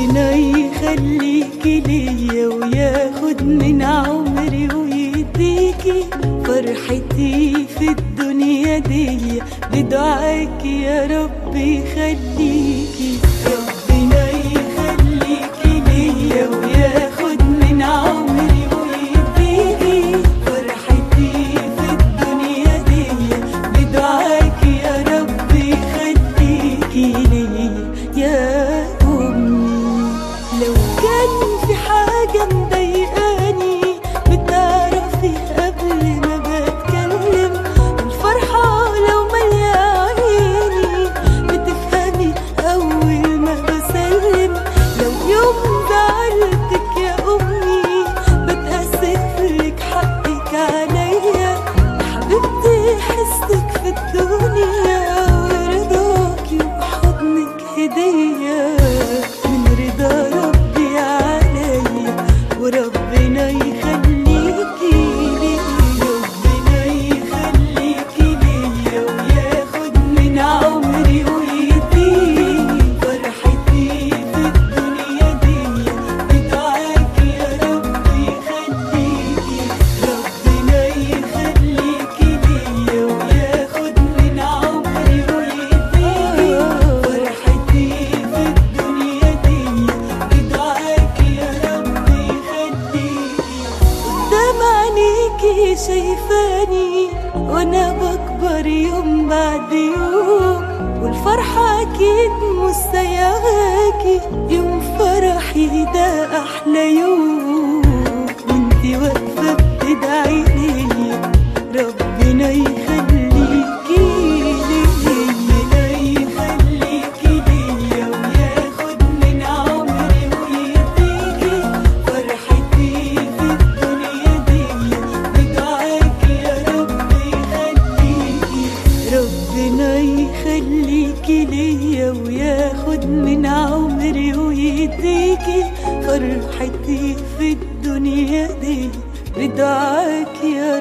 ربنا يخليكي ليا وياخد من عمري ويديكي فرحتي في الدنيا دي بدعاكي يا رب يخليكي. ربنا يخليكي ليا وياخد من عمري ويديكي فرحتي في الدنيا دي بدعاكي يا رب يخليكي ليا يا أمي. لو كان في حاجة مضايقاني بتعرفي قبل ما بتكلم، الفرحة لو مالية عيني بتفهمي أول ما بسلم. لو يوم زعلتك يا أمي بتأسفلك حقك عليا، حبيبتي حسك في الدنيا ورضاكي وحضنك هدية من رضا ربي عليا. وربنا يخليكي ليا، ربنا يخليكي ليا وياخد من عمري ويديني فرحتي في الدنيا دي بدعاكي يا رب يخليكي. ربنا يخليكي ليا وياخد من عمري ويديني فرحتي في الدنيا دي بدعاكي يا رب يخليكي. قدام عينيكي شايفاني وانا بكبر يوم بعد يوم، والفرحة اكيد مش سايعاكي، يوم فرحي ده احلى يوم وانتي واقفة بتدعي ليا. ربنا يخليكي ليا، ربنا يخليكي ليا وياخد من عمري ويديكي فرحتي في الدنيا دي بدعاكي يا رب يخليكي. ربنا يخليكي ليا وياخد من عمري ويديكي فرحتي في الدنيا دي بدعاكي يا